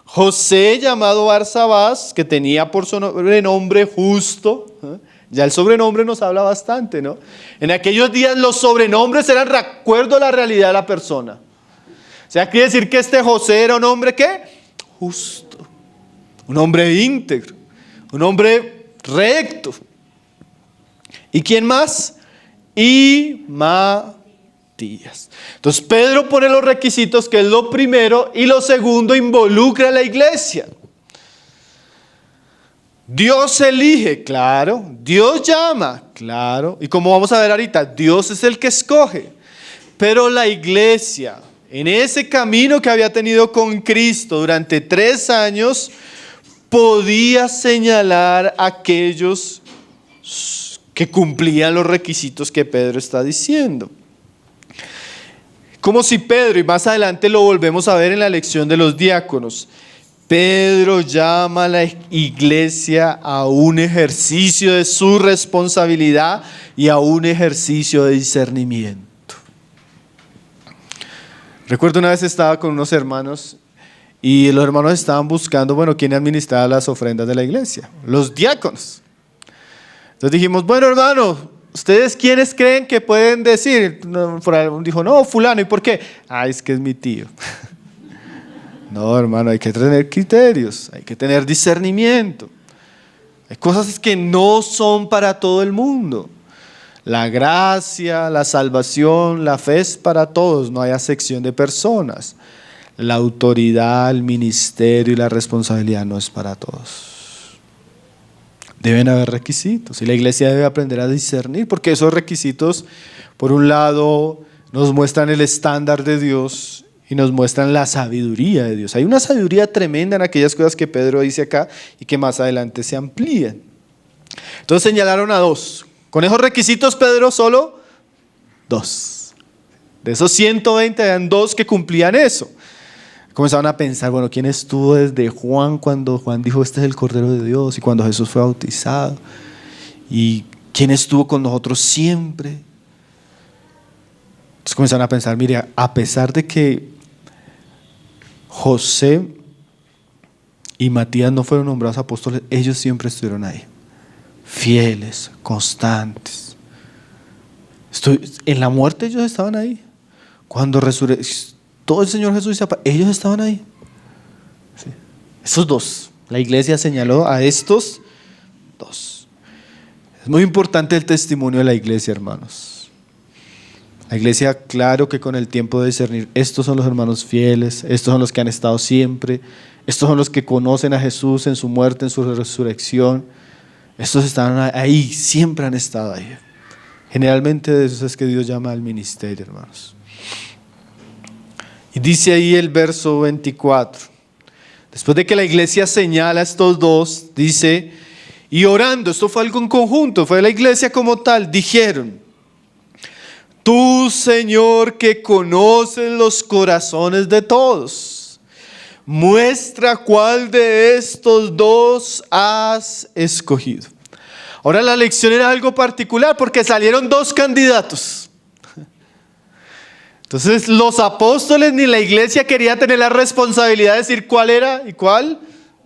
José, llamado Barsabás, que tenía por sobrenombre Justo. Ya el sobrenombre nos habla bastante, ¿no? En aquellos días los sobrenombres eran de acuerdo a la realidad de la persona. O sea, quiere decir que este José era un hombre ¿qué? Justo, un hombre íntegro, un hombre recto. ¿Y quién más? Y Matías. Entonces Pedro pone los requisitos, que es lo primero, y lo segundo involucra a la iglesia. Dios elige, claro. Dios llama, claro. Y como vamos a ver ahorita, Dios es el que escoge. Pero la iglesia, en ese camino que había tenido con Cristo durante 3 años, podía señalar a aquellos que cumplían los requisitos que Pedro está diciendo. Como si Pedro, y más adelante lo volvemos a ver en la lección de los diáconos, Pedro llama a la iglesia a un ejercicio de su responsabilidad y a un ejercicio de discernimiento. Recuerdo una vez estaba con unos hermanos y los hermanos estaban buscando, quién administraba las ofrendas de la iglesia, los diáconos. Entonces dijimos, hermano, ¿ustedes quiénes creen que pueden decir? Dijo, no, fulano, ¿y por qué? Es que es mi tío. No, hermano, hay que tener criterios, hay que tener discernimiento. Hay cosas que no son para todo el mundo. La gracia, la salvación, la fe es para todos, no hay acepción de personas. La autoridad, el ministerio y la responsabilidad no es para todos. Deben haber requisitos y la iglesia debe aprender a discernir, porque esos requisitos, por un lado, nos muestran el estándar de Dios y nos muestran la sabiduría de Dios. Hay una sabiduría tremenda en aquellas cosas que Pedro dice acá y que más adelante se amplían. Entonces señalaron a 2. Con esos requisitos, Pedro, solo 2. De esos 120 eran 2 que cumplían eso. Comenzaron a pensar, ¿quién estuvo desde Juan cuando Juan dijo este es el Cordero de Dios y cuando Jesús fue bautizado? ¿Y quién estuvo con nosotros siempre? Entonces comenzaron a pensar, mire, a pesar de que José y Matías no fueron nombrados apóstoles, ellos siempre estuvieron ahí, fieles, constantes. En la muerte ellos estaban ahí. Cuando todo el Señor Jesús dice, ellos estaban ahí. Sí. Esos 2, la iglesia señaló a estos 2. Es muy importante el testimonio de la iglesia, hermanos. La iglesia, claro que con el tiempo de discernir, estos son los hermanos fieles, estos son los que han estado siempre, estos son los que conocen a Jesús en su muerte, en su resurrección, Estos están ahí, siempre han estado ahí. Generalmente de eso es que Dios llama al ministerio, hermanos. Y dice ahí el verso 24. Después de que la iglesia señala a estos dos, dice, y orando, esto fue algo en conjunto, fue la iglesia como tal, dijeron, tú, Señor, que conoces los corazones de todos, muestra cuál de estos dos has escogido. Ahora la elección era algo particular porque salieron dos candidatos. Entonces los apóstoles ni la iglesia quería tener la responsabilidad de decir cuál era y cuál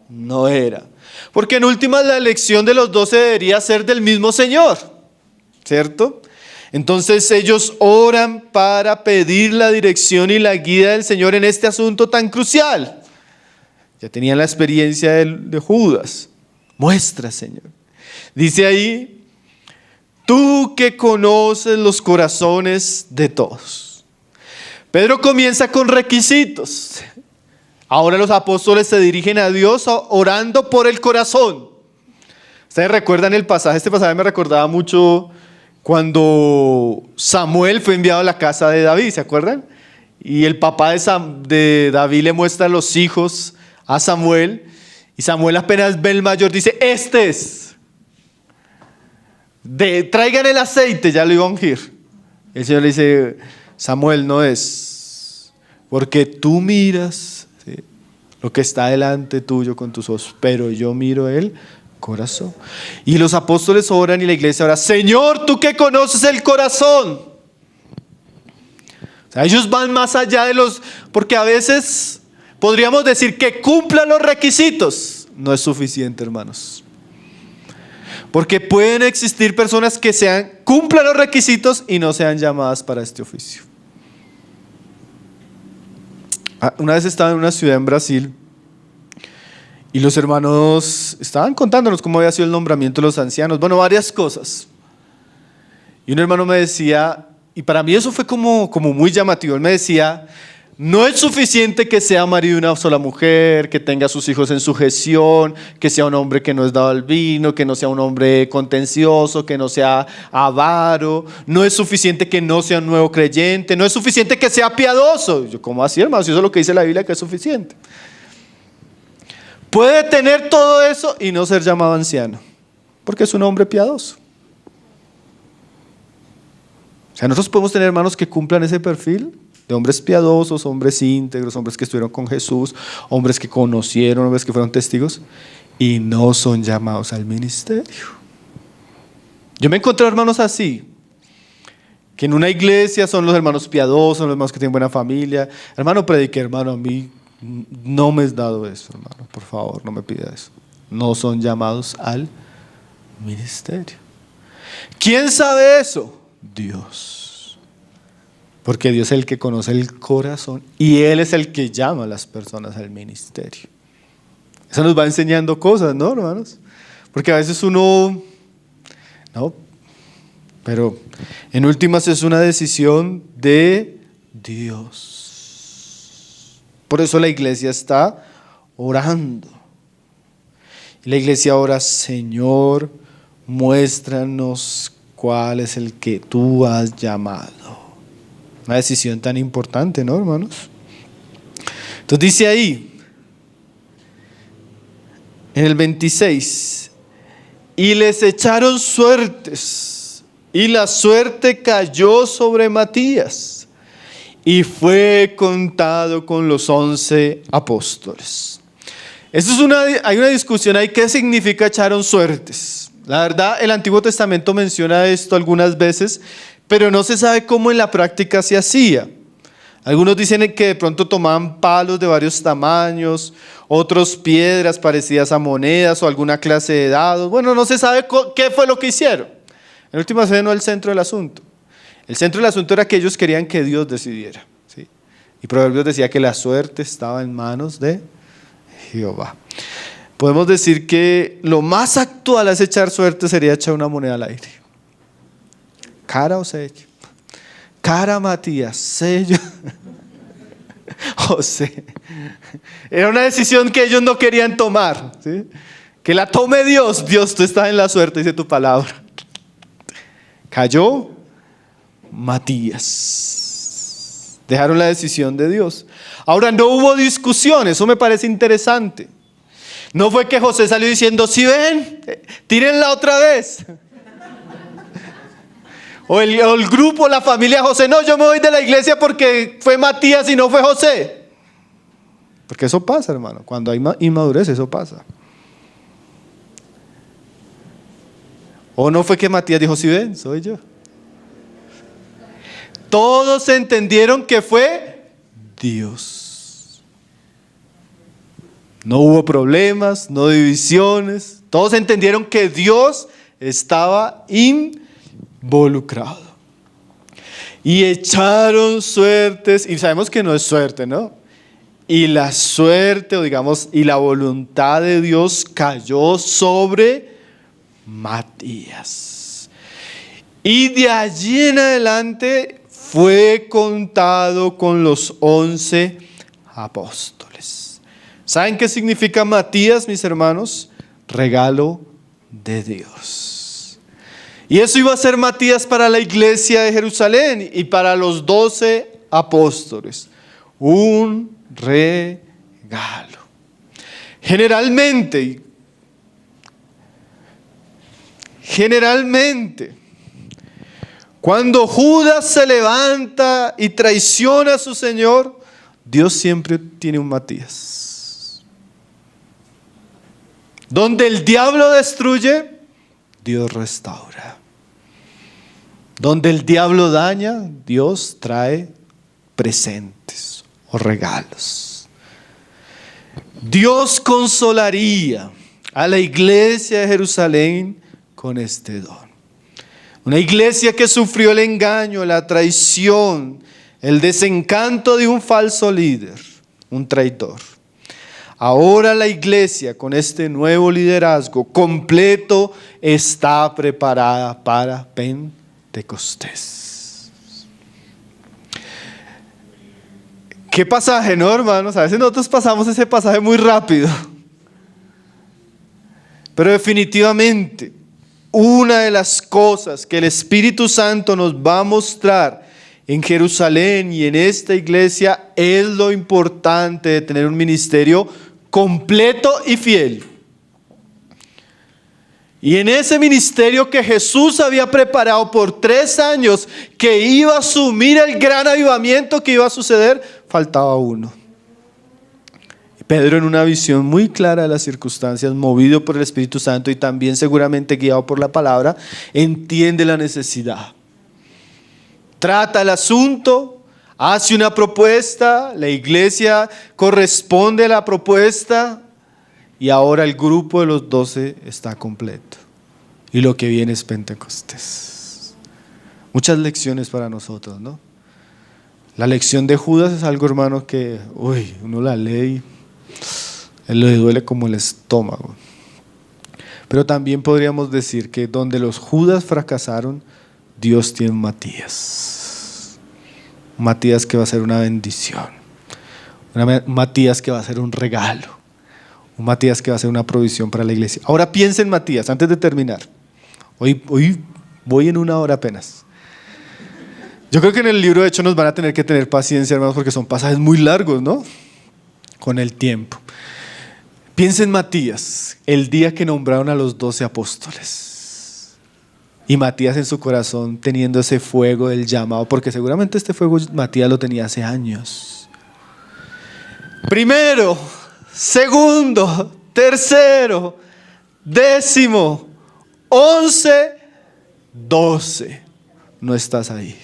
no era. Porque en últimas la elección de los 12 debería ser del mismo Señor, ¿cierto? Entonces ellos oran para pedir la dirección y la guía del Señor en este asunto tan crucial. Ya tenían la experiencia de Judas. Muestra, Señor. Dice ahí, tú que conoces los corazones de todos. Pedro comienza con requisitos. Ahora los apóstoles se dirigen a Dios orando por el corazón. Ustedes recuerdan el pasaje, este pasaje me recordaba mucho cuando Samuel fue enviado a la casa de David, ¿se acuerdan? Y el papá de David le muestra a los hijos a Samuel, y Samuel apenas ve el mayor, dice, este es. Traigan el aceite, ya lo iba a ungir. El Señor le dice, Samuel, no es, porque tú miras, ¿sí?, lo que está delante tuyo con tus ojos, pero yo miro el corazón. Y los apóstoles oran y la iglesia ora, Señor, tú que conoces el corazón. O sea, ellos van más allá de porque a veces podríamos decir que cumplan los requisitos. No es suficiente, hermanos. Porque pueden existir personas que cumplan los requisitos y no sean llamadas para este oficio. Una vez estaba en una ciudad en Brasil y los hermanos estaban contándonos cómo había sido el nombramiento de los ancianos. Bueno, varias cosas. Y un hermano me decía, y para mí eso fue como muy llamativo, él me decía, no es suficiente que sea marido de una sola mujer, que tenga a sus hijos en sujeción, que sea un hombre que no es dado al vino, que no sea un hombre contencioso, que no sea avaro. No es suficiente que no sea un nuevo creyente, no es suficiente que sea piadoso. Yo, ¿cómo así, hermano? Si eso es lo que dice la Biblia, que es suficiente. Puede tener todo eso y no ser llamado anciano, porque es un hombre piadoso. O sea, nosotros podemos tener hermanos que cumplan ese perfil de hombres piadosos, hombres íntegros, hombres que estuvieron con Jesús, hombres que conocieron, hombres que fueron testigos y no son llamados al ministerio. Yo me encontré hermanos así, que en una iglesia son los hermanos piadosos, los hermanos que tienen buena familia. Hermano, predique, hermano, a mí no me es dado eso, hermano, por favor, no me pida eso. No son llamados al ministerio. ¿Quién sabe eso? Dios. Porque Dios es el que conoce el corazón y Él es el que llama a las personas al ministerio. Eso nos va enseñando cosas, ¿no, hermanos? Porque a veces uno, no, pero en últimas es una decisión de Dios. Por eso la iglesia está orando. Y la iglesia ora, Señor, muéstranos cuál es el que tú has llamado. Una decisión tan importante, ¿no, hermanos? Entonces dice ahí, en el 26, y les echaron suertes, y la suerte cayó sobre Matías, y fue contado con los 11 apóstoles. Hay una discusión ahí, ¿qué significa echaron suertes? La verdad, el Antiguo Testamento menciona esto algunas veces, pero no se sabe cómo en la práctica se hacía. Algunos dicen que de pronto tomaban palos de varios tamaños, otros piedras parecidas a monedas o alguna clase de dados. Bueno, no se sabe qué fue lo que hicieron. En última vez no el centro del asunto. El centro del asunto era que ellos querían que Dios decidiera, ¿sí? Y Proverbios decía que la suerte estaba en manos de Jehová. Podemos decir que lo más actual es echar suerte sería echar una moneda al aire. Cara o sello. Cara Matías, sello José. Era una decisión que ellos no querían tomar, ¿sí? Que la tome Dios. Dios, tú estás en la suerte, dice tu palabra. Cayó Matías. Dejaron la decisión de Dios. Ahora, no hubo discusión, eso me parece interesante. No fue que José salió diciendo, si ven, tírenla otra vez. O el grupo, la familia José, no, yo me voy de la iglesia porque fue Matías y no fue José. Porque eso pasa, hermano, cuando hay inmadurez, eso pasa. O no fue que Matías dijo, si ven, soy yo. Todos entendieron que fue Dios. No hubo problemas, no divisiones. Todos entendieron que Dios estaba involucrado. Y echaron suertes, y sabemos que no es suerte, ¿no? Y la suerte, o digamos, y la voluntad de Dios cayó sobre Matías. Y de allí en adelante fue contado con los 11 apóstoles. ¿Saben qué significa Matías, mis hermanos? Regalo de Dios. Y eso iba a ser Matías para la iglesia de Jerusalén y para los 12 apóstoles. Un regalo. Generalmente, cuando Judas se levanta y traiciona a su Señor, Dios siempre tiene un Matías. Donde el diablo destruye, Dios restaura. Donde el diablo daña, Dios trae presentes o regalos. Dios consolaría a la iglesia de Jerusalén con este don. Una iglesia que sufrió el engaño, la traición, el desencanto de un falso líder, un traidor. Ahora la iglesia con este nuevo liderazgo completo está preparada para Pentecostés. ¿Qué pasaje, no, hermanos? A veces nosotros pasamos ese pasaje muy rápido. Pero definitivamente, una de las cosas que el Espíritu Santo nos va a mostrar en Jerusalén y en esta iglesia es lo importante de tener un ministerio completo y fiel. Y en ese ministerio que Jesús había preparado por 3 años, que iba a asumir el gran avivamiento que iba a suceder, faltaba uno. Pedro, en una visión muy clara de las circunstancias, movido por el Espíritu Santo y también seguramente guiado por la palabra, entiende la necesidad. Trata el asunto, hace una propuesta, la iglesia corresponde a la propuesta y ahora el grupo de los 12 está completo. Y lo que viene es Pentecostés. Muchas lecciones para nosotros, ¿no? La lección de Judas es algo, hermano, que uno la lee y le duele como el estómago. Pero también podríamos decir que donde los Judas fracasaron, Dios tiene un Matías. Un Matías que va a ser una bendición. Un Matías que va a ser un regalo. Un Matías que va a ser una provisión para la iglesia. Ahora piensa en Matías, antes de terminar. Hoy voy en 1 hora apenas. Yo creo que en el libro de Hechos nos van a tener que tener paciencia, hermanos, porque son pasajes muy largos, ¿no? Con el tiempo. Piensa en Matías, el día que nombraron a los 12 apóstoles. Y Matías en su corazón teniendo ese fuego del llamado, porque seguramente este fuego Matías lo tenía hace años. Primero, segundo, tercero, 10º, 11, 12. No estás ahí.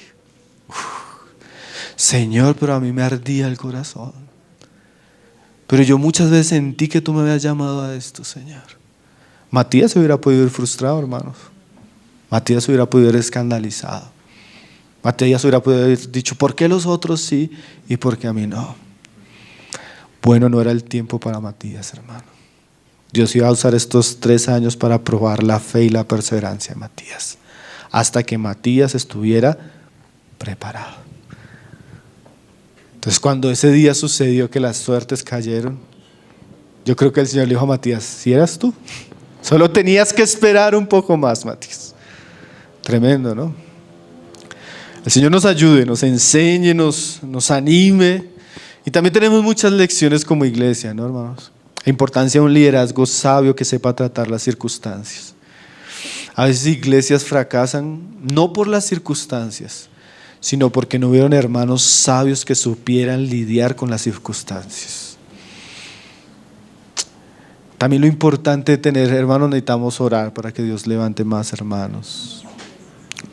Señor, pero a mí me ardía el corazón. Pero yo muchas veces sentí que tú me habías llamado a esto, Señor. Matías se hubiera podido ir frustrado, hermanos. Matías se hubiera podido ir escandalizado. Matías hubiera podido haber dicho, ¿por qué los otros sí y por qué a mí no? Bueno, no era el tiempo para Matías, hermano. Dios iba a usar estos 3 años para probar la fe y la perseverancia de Matías, hasta que Matías estuviera preparado. Entonces, cuando ese día sucedió que las suertes cayeron, yo creo que el Señor le dijo a Matías, ¿si eras tú? Solo tenías que esperar un poco más, Matías. Tremendo, ¿no? El Señor nos ayude, nos enseñe, nos anime. Y también tenemos muchas lecciones como iglesia, ¿no, hermanos? La importancia de un liderazgo sabio que sepa tratar las circunstancias. A veces iglesias fracasan no por las circunstancias, sino porque no hubieron hermanos sabios que supieran lidiar con las circunstancias. También lo importante de tener hermanos, necesitamos orar para que Dios levante más hermanos.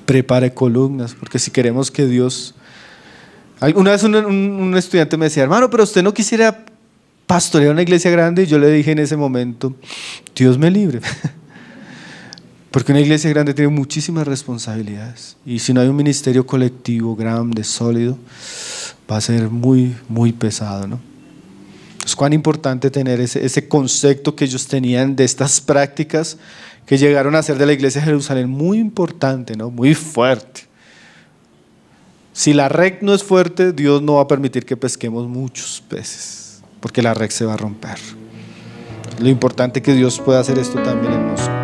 Prepare columnas, porque si queremos que Dios... Una vez un estudiante me decía, hermano, pero usted no quisiera pastorear una iglesia grande. Y yo le dije en ese momento, Dios me libre. Porque una iglesia grande tiene muchísimas responsabilidades. Y si no hay un ministerio colectivo grande, sólido, va a ser muy, muy pesado, ¿no? Es cuán importante tener ese concepto que ellos tenían de estas prácticas que llegaron a ser de la iglesia de Jerusalén, muy importante, ¿no? Muy fuerte. Si la red no es fuerte, Dios no va a permitir que pesquemos muchos peces, porque la red se va a romper. Lo importante es que Dios pueda hacer esto también en nosotros.